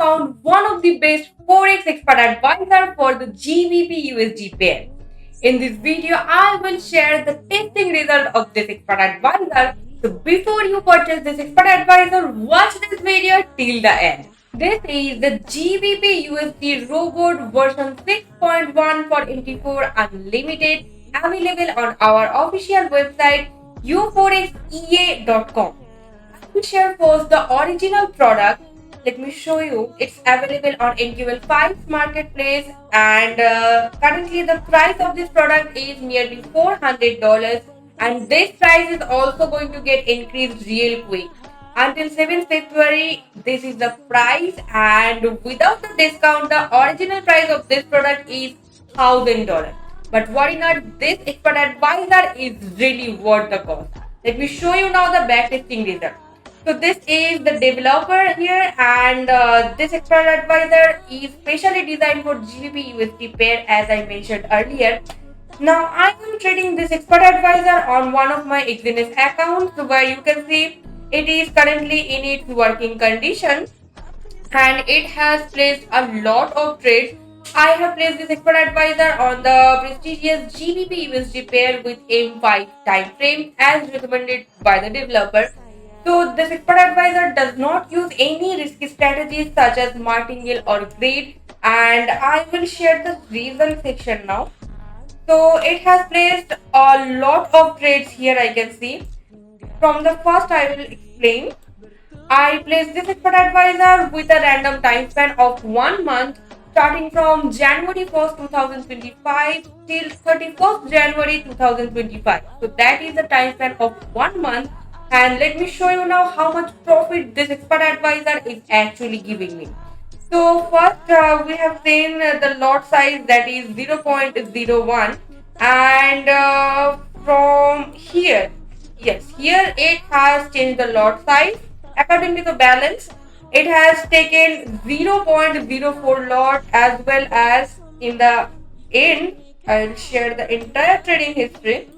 found one of the best Forex expert advisor for the GBP USD pair. In this video, I will share the testing result of this expert advisor. So before you purchase this expert advisor, watch this video till the end. This is the GBP USD Robot version 6.1 for 24 Unlimited, available on our official website uforexea.com. I will share first the original product. Let me show you. It's available on NQL5 marketplace, and currently the price of this product is nearly $400, and this price is also going to get increased real quick. Until 7th February, this is the price, and without the discount, the original price of this product is $1,000. But worry not, this expert advisor is really worth the cost. Let me show you now the backtesting result. So this is the developer here, and this expert advisor is specially designed for GBP USD pair, as I mentioned earlier. Now I am trading this expert advisor on one of my Exynos accounts, where you can see it is currently in its working condition, and it has placed a lot of trades. I have placed this expert advisor on the prestigious GBP USD pair with M5 time frame as recommended by the developer. So this expert advisor does not use any risky strategies such as martingale or greed, and I will share the result section now. So it has placed a lot of trades here, I can see. From the first I will explain. I placed this expert advisor with a random time span of 1 month, starting from January 1st, 2025 till 31st January 2025. So that is the time span of 1 month. And let me show you now how much profit this expert advisor is actually giving me. So first we have seen the lot size, that is 0.01, and from here, yes, here it has changed the lot size according to the balance. It has taken 0.04 lot, as well as in the end, I'll share the entire trading history.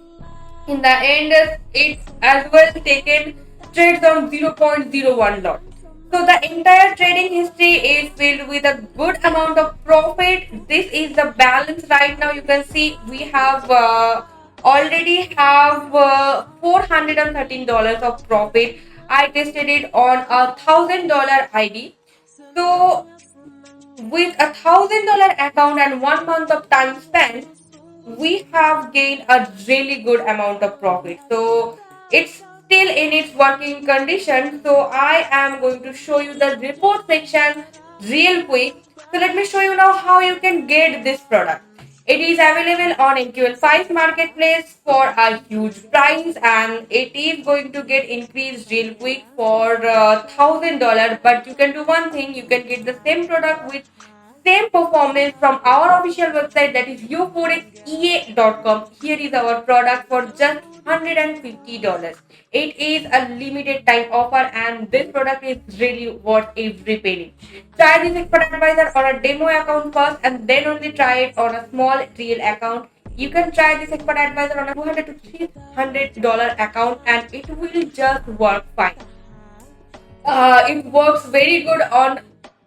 In the end, it as well taken trades on 0.01 lot. So the entire trading history is filled with a good amount of profit. This is the balance right now. You can see we have already have $413 of profit. I tested it on a $1,000 ID. So with a $1,000 account and 1 month of time spent, we have gained a really good amount of profit. So it's still in its working condition. So I am going to show you the report section real quick. So let me show you now how you can get this product. It is available on NQL5 marketplace for a huge price, and it is going to get increased real quick for $1,000. But you can do one thing: you can get the same product with same performance from our official website, that is uforexea.com. Here is our product for just $150. It is a limited time offer, and this product is really worth every penny. Try this expert advisor on a demo account first, and then only try it on a small real account. You can try this expert advisor on a $200 to $300 account, and it will just work fine. It works very good on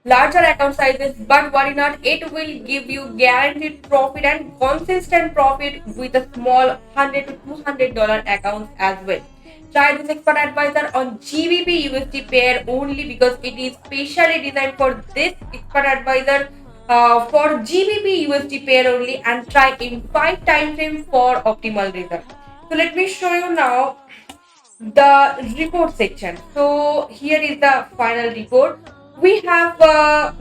larger account sizes, but worry not, it will give you guaranteed profit and consistent profit with a small $100 to $200 accounts as well. Try this expert advisor on GBP USD pair only, because it is specially designed for this expert advisor for GBP USD pair only, and try in 5 time frame for optimal result. So let me show you now the report section. So here is the final report. We have got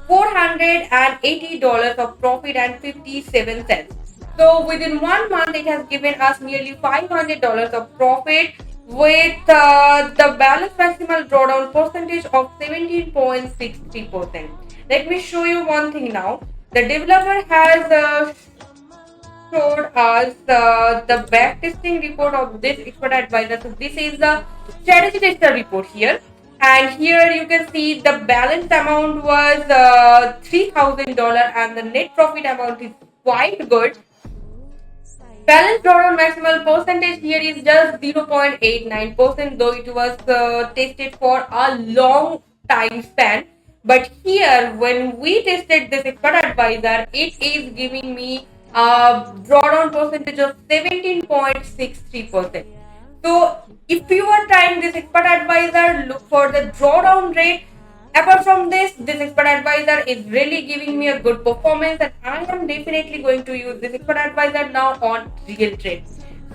$480 of profit and 57 cents. So within 1 month, it has given us nearly $500 of profit, with the balance maximal drawdown percentage of 17.63%. Let me show you one thing now. The developer has showed us the backtesting report of this expert advisor. So this is the strategy tester report here. And here you can see the balance amount was $3,000, and the net profit amount is quite good. Balance drawdown maximal percentage here is just 0.89%, though it was tested for a long time span. But here, when we tested this expert advisor, it is giving me a drawdown percentage of 17.63%. So, if you are trying this expert advisor, look for the drawdown rate. Apart from this expert advisor is really giving me a good performance, and I am definitely going to use this expert advisor now on real trade.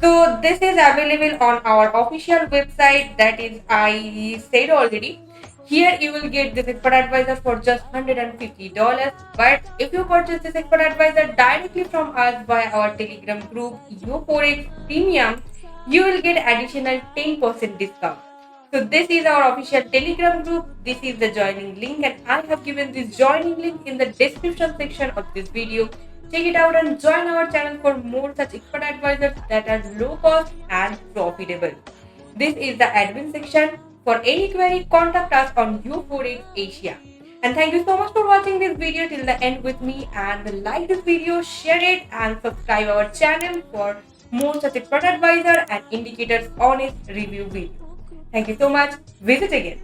So this is available on our official website, that is I said already. Here you will get this expert advisor for just $150. But if you purchase this expert advisor directly from us via our Telegram group, U4X Premium, you will get additional 10% discount. So this is our official Telegram group. This is the joining link, and I have given this joining link in the description section of this video. Check it out and join our channel for more such expert advisors that are low cost and profitable. This is the admin section. For any query, contact us on U4X Asia. And thank you so much for watching this video till the end with me, and like this video, share it and subscribe our channel for more such expert advisor and indicators honest review video. Thank you so much. Visit again.